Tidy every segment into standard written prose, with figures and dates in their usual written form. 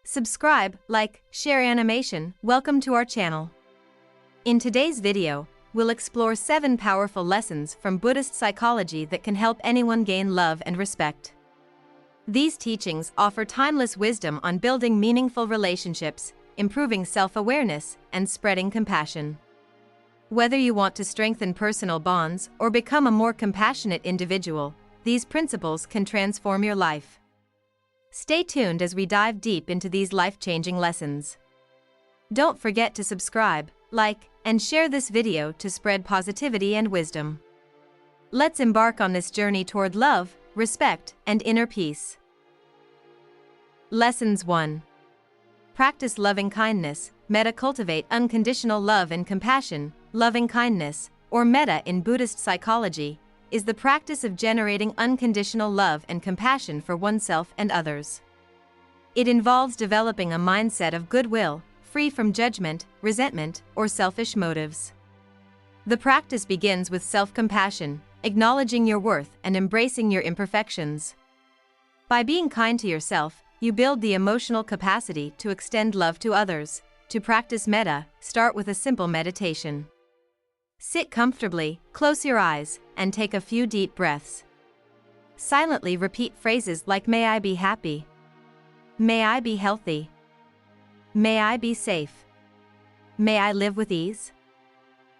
Subscribe, like, share animation. Welcome to our channel. In today's video, we'll explore 7 powerful lessons from Buddhist psychology that can help anyone gain love and respect. These teachings offer timeless wisdom on building meaningful relationships, improving self-awareness, and spreading compassion. Whether you want to strengthen personal bonds or become a more compassionate individual, these principles can transform your life. Stay tuned as we dive deep into these life-changing lessons. Don't forget to subscribe, like, and share this video to spread positivity and wisdom. Let's embark on this journey toward love, respect, and inner peace. Lessons 1. Practice loving kindness. Metta. Cultivate unconditional love and compassion. Loving kindness, or metta in Buddhist psychology, is the practice of generating unconditional love and compassion for oneself and others. It involves developing a mindset of goodwill, free from judgment, resentment, or selfish motives. The practice begins with self-compassion, acknowledging your worth and embracing your imperfections. By being kind to yourself, you build the emotional capacity to extend love to others. To practice metta, start with a simple meditation. Sit comfortably, close your eyes, and take a few deep breaths. Silently repeat phrases like "May I be happy," "May I be healthy," "May I be safe," "May I live with ease."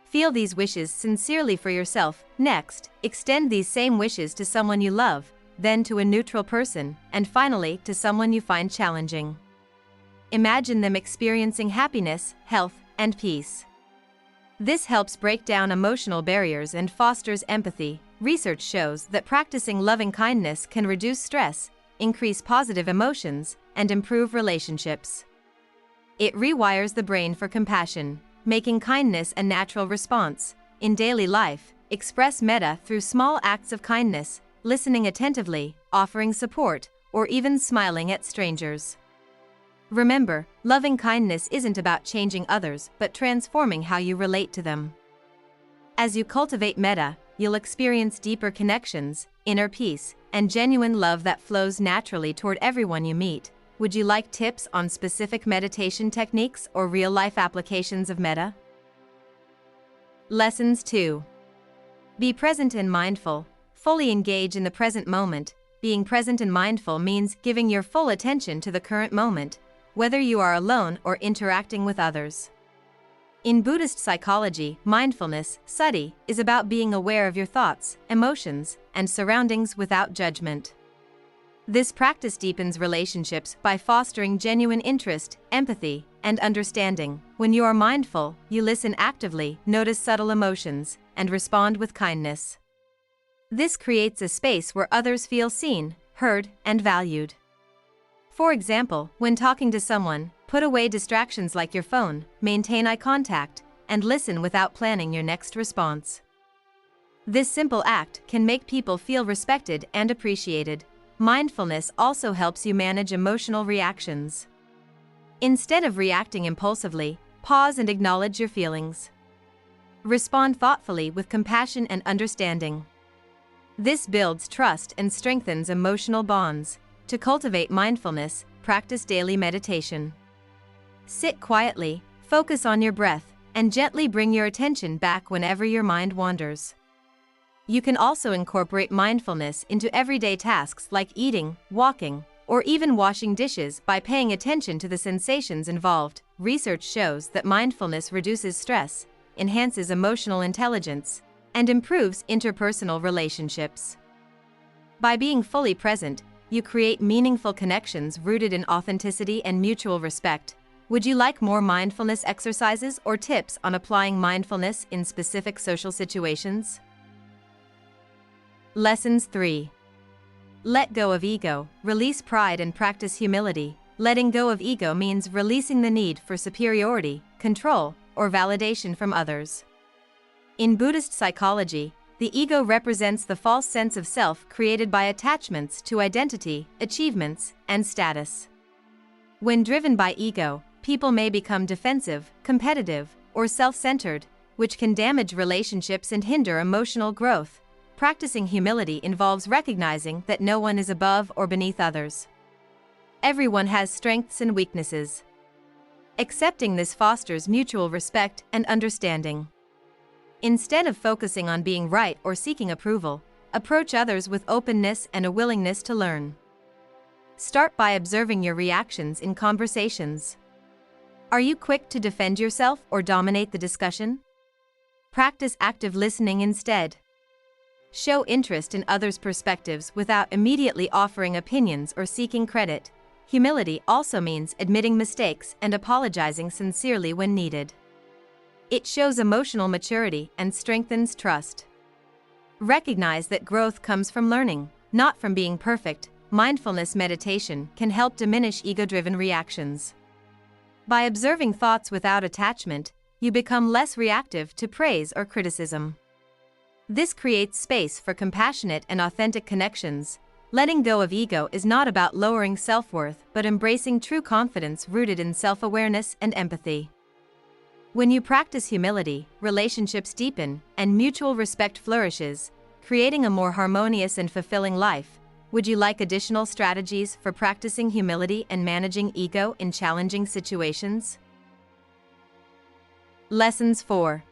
Feel these wishes sincerely for yourself. Next, extend these same wishes to someone you love, then to a neutral person, and finally to someone you find challenging. Imagine them experiencing happiness, health, and peace. This helps break down emotional barriers and fosters empathy. Research shows that practicing loving kindness can reduce stress, increase positive emotions, and improve relationships. It rewires the brain for compassion, making kindness a natural response. In daily life, express metta through small acts of kindness, listening attentively, offering support, or even smiling at strangers. Remember, loving kindness isn't about changing others but transforming how you relate to them. As you cultivate metta, you'll experience deeper connections, inner peace, and genuine love that flows naturally toward everyone you meet. Would you like tips on specific meditation techniques or real-life applications of metta? Lessons 2. Be present and mindful. Fully engage in the present moment. Being present and mindful means giving your full attention to the current moment, whether you are alone or interacting with others. In Buddhist psychology, mindfulness, sati, is about being aware of your thoughts, emotions, and surroundings without judgment. This practice deepens relationships by fostering genuine interest, empathy, and understanding. When you are mindful, you listen actively, notice subtle emotions, and respond with kindness. This creates a space where others feel seen, heard, and valued. For example, when talking to someone, put away distractions like your phone, maintain eye contact, and listen without planning your next response. This simple act can make people feel respected and appreciated. Mindfulness also helps you manage emotional reactions. Instead of reacting impulsively, pause and acknowledge your feelings. Respond thoughtfully with compassion and understanding. This builds trust and strengthens emotional bonds. To cultivate mindfulness, practice daily meditation. Sit quietly, focus on your breath, and gently bring your attention back whenever your mind wanders. You can also incorporate mindfulness into everyday tasks like eating, walking, or even washing dishes by paying attention to the sensations involved. Research shows that mindfulness reduces stress, enhances emotional intelligence, and improves interpersonal relationships. By being fully present, you create meaningful connections rooted in authenticity and mutual respect. Would you like more mindfulness exercises or tips on applying mindfulness in specific social situations? Lessons 3. Let go of ego. Release pride and practice humility. Letting go of ego means releasing the need for superiority, control, or validation from others. In Buddhist psychology, the ego represents the false sense of self created by attachments to identity, achievements, and status. When driven by ego, people may become defensive, competitive, or self-centered, which can damage relationships and hinder emotional growth. Practicing humility involves recognizing that no one is above or beneath others. Everyone has strengths and weaknesses. Accepting this fosters mutual respect and understanding. Instead of focusing on being right or seeking approval, approach others with openness and a willingness to learn. Start by observing your reactions in conversations. Are you quick to defend yourself or dominate the discussion? Practice active listening instead. Show interest in others' perspectives without immediately offering opinions or seeking credit. Humility also means admitting mistakes and apologizing sincerely when needed. It shows emotional maturity and strengthens trust. Recognize that growth comes from learning, not from being perfect. Mindfulness meditation can help diminish ego-driven reactions. By observing thoughts without attachment, you become less reactive to praise or criticism. This creates space for compassionate and authentic connections. Letting go of ego is not about lowering self-worth but embracing true confidence rooted in self-awareness and empathy. When you practice humility, relationships deepen and mutual respect flourishes, creating a more harmonious and fulfilling life. Would you like additional strategies for practicing humility and managing ego in challenging situations? Lessons 4.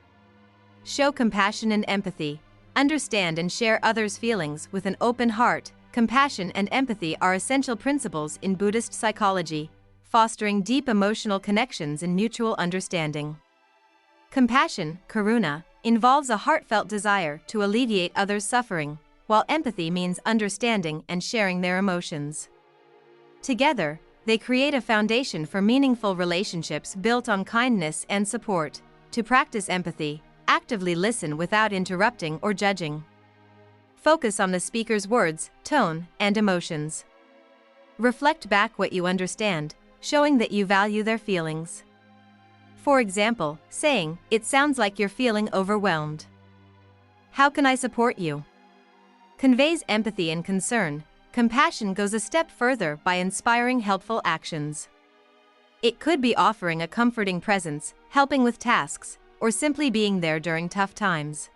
Show compassion and empathy. Understand and share others' feelings with an open heart. Compassion and empathy are essential principles in Buddhist psychology, fostering deep emotional connections and mutual understanding. Compassion, karuna, involves a heartfelt desire to alleviate others' suffering, while empathy means understanding and sharing their emotions. Together, they create a foundation for meaningful relationships built on kindness and support. To practice empathy, actively listen without interrupting or judging. Focus on the speaker's words, tone, and emotions. Reflect back what you understand, showing that you value their feelings. For example, saying, "It sounds like you're feeling overwhelmed. How can I support you?" conveys empathy and concern. Compassion goes a step further by inspiring helpful actions. It could be offering a comforting presence, helping with tasks, or simply being there during tough times.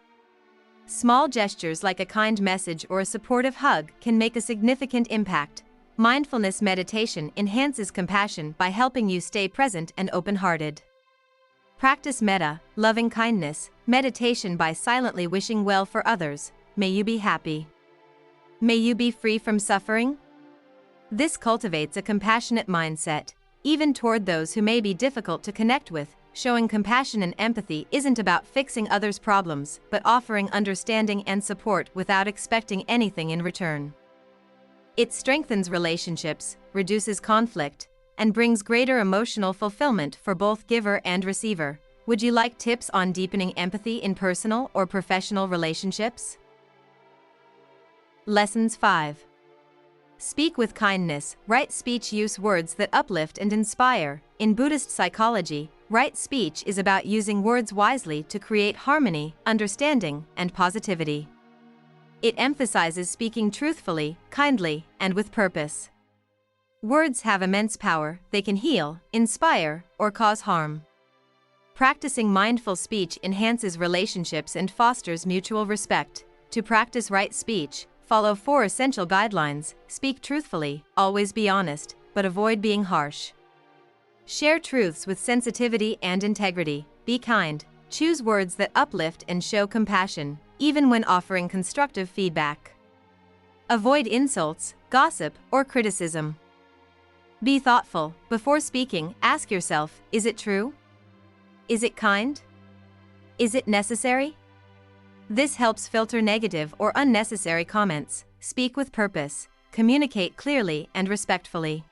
Small gestures like a kind message or a supportive hug can make a significant impact. Mindfulness meditation enhances compassion by helping you stay present and open-hearted. Practice metta, loving kindness, meditation by silently wishing well for others. May you be happy. May you be free from suffering. This cultivates a compassionate mindset, even toward those who may be difficult to connect with. Showing compassion and empathy isn't about fixing others' problems, but offering understanding and support without expecting anything in return. It strengthens relationships, reduces conflict, and brings greater emotional fulfillment for both giver and receiver. Would you like tips on deepening empathy in personal or professional relationships? Lessons 5. Speak with kindness. Right speech. Use words that uplift and inspire. In Buddhist psychology, right speech is about using words wisely to create harmony, understanding, and positivity. It emphasizes speaking truthfully, kindly, and with purpose. Words have immense power. They can heal, inspire, or cause harm. Practicing mindful speech enhances relationships and fosters mutual respect. To practice right speech, follow 4 essential guidelines. Speak truthfully, always be honest, but avoid being harsh. Share truths with sensitivity and integrity. Be kind. Choose words that uplift and show compassion, even when offering constructive feedback. Avoid insults, gossip, or criticism. Be thoughtful. Before speaking, ask yourself, is it true? Is it kind? Is it necessary? This helps filter negative or unnecessary comments. Speak with purpose. Communicate clearly and respectfully.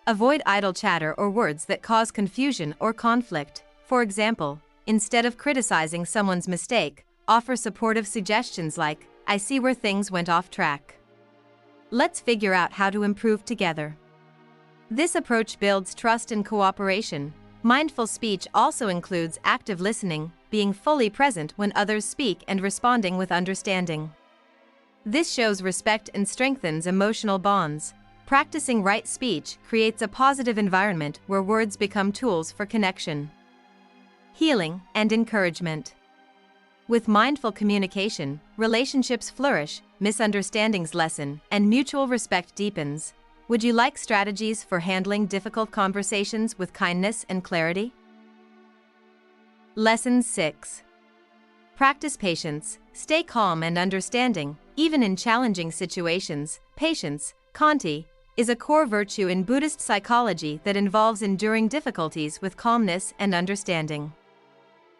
Avoid idle chatter or words that cause confusion or conflict. For example, instead of criticizing someone's mistake, offer supportive suggestions like, "I see where things went off track. Let's figure out how to improve together." This approach builds trust and cooperation. Mindful speech also includes active listening, being fully present when others speak and responding with understanding. This shows respect and strengthens emotional bonds. Practicing right speech creates a positive environment where words become tools for connection, healing, and encouragement. With mindful communication, relationships flourish, misunderstandings lessen, and mutual respect deepens. Would you like strategies for handling difficult conversations with kindness and clarity? Lesson 6. Practice patience. Stay calm and understanding, even in challenging situations. Patience, Kanti, is a core virtue in Buddhist psychology that involves enduring difficulties with calmness and understanding.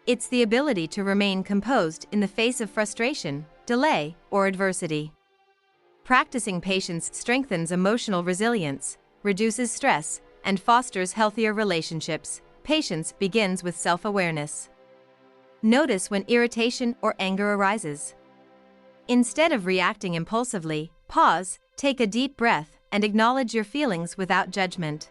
It's the ability to remain composed in the face of frustration, delay, or adversity. Practicing patience strengthens emotional resilience, reduces stress, and fosters healthier relationships. Patience begins with self-awareness. Notice when irritation or anger arises. Instead of reacting impulsively, pause, take a deep breath, and acknowledge your feelings without judgment.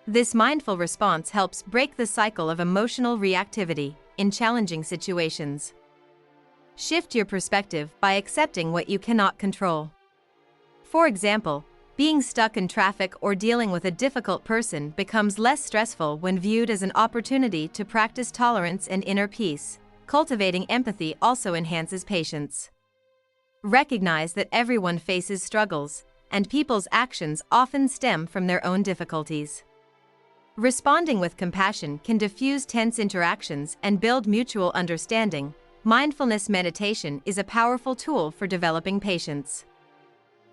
This mindful response helps break the cycle of emotional reactivity in challenging situations. Shift your perspective by accepting what you cannot control. For example, being stuck in traffic or dealing with a difficult person becomes less stressful when viewed as an opportunity to practice tolerance and inner peace. Cultivating empathy also enhances patience. Recognize that everyone faces struggles, and people's actions often stem from their own difficulties. Responding with compassion can diffuse tense interactions and build mutual understanding. Mindfulness meditation is a powerful tool for developing patience.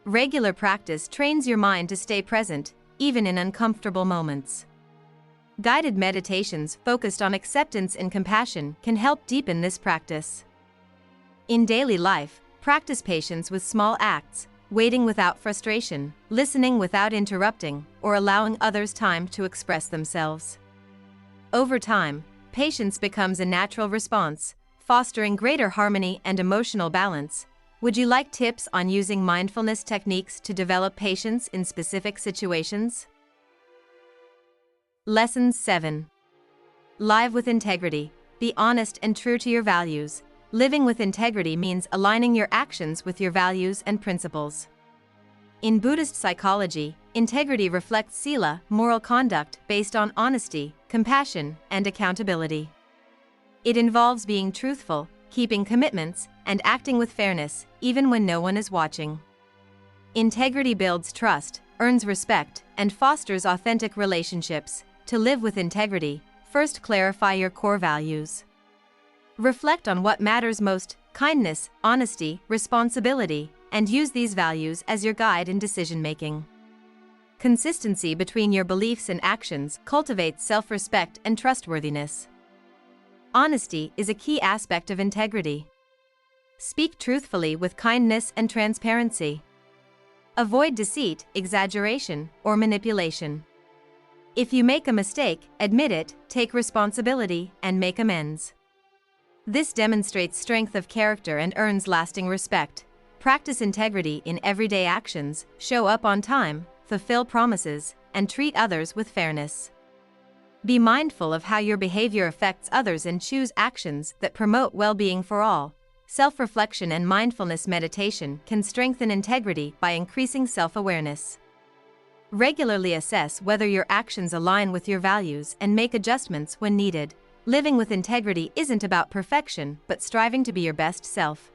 Regular practice trains your mind to stay present, even in uncomfortable moments. Guided meditations focused on acceptance and compassion can help deepen this practice. In daily life, practice patience with small acts, waiting without frustration, listening without interrupting, or allowing others time to express themselves. Over time, patience becomes a natural response, fostering greater harmony and emotional balance. Would you like tips on using mindfulness techniques to develop patience in specific situations? Lesson 7. Live with integrity. Be honest and true to your values. Living with integrity means aligning your actions with your values and principles. In Buddhist psychology, integrity reflects sila, moral conduct based on honesty, compassion, and accountability. It involves being truthful, keeping commitments, and acting with fairness, even when no one is watching. Integrity builds trust, earns respect, and fosters authentic relationships. To live with integrity, first clarify your core values. Reflect on what matters most: kindness, honesty, responsibility, and use these values as your guide in decision-making. Consistency between your beliefs and actions cultivates self-respect and trustworthiness. Honesty is a key aspect of integrity. Speak truthfully with kindness and transparency. Avoid deceit, exaggeration, or manipulation. If you make a mistake, admit it, take responsibility, and make amends. This demonstrates strength of character and earns lasting respect. Practice integrity in everyday actions, show up on time, fulfill promises, and treat others with fairness. Be mindful of how your behavior affects others and choose actions that promote well-being for all. Self-reflection and mindfulness meditation can strengthen integrity by increasing self-awareness. Regularly assess whether your actions align with your values and make adjustments when needed. Living with integrity isn't about perfection, but striving to be your best self.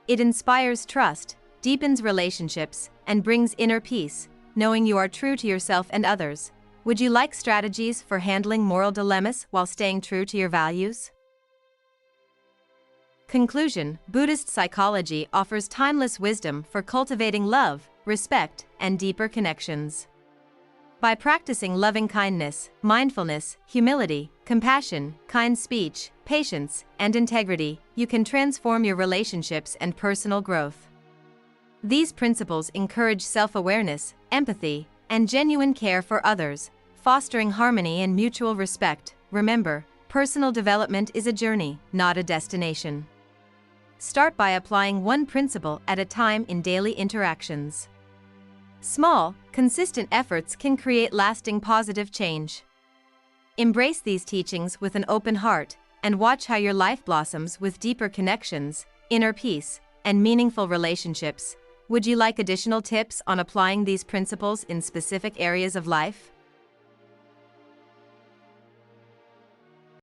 It inspires trust, deepens relationships, and brings inner peace, knowing you are true to yourself and others. Would you like strategies for handling moral dilemmas while staying true to your values? Conclusion: Buddhist psychology offers timeless wisdom for cultivating love, respect, and deeper connections. By practicing loving kindness, mindfulness, humility, compassion, kind speech, patience, and integrity, you can transform your relationships and personal growth. These principles encourage self-awareness, empathy, and genuine care for others, fostering harmony and mutual respect. Remember, personal development is a journey, not a destination. Start by applying one principle at a time in daily interactions. Small, consistent efforts can create lasting positive change. Embrace these teachings with an open heart, and watch how your life blossoms with deeper connections, inner peace, and meaningful relationships. Would you like additional tips on applying these principles in specific areas of life?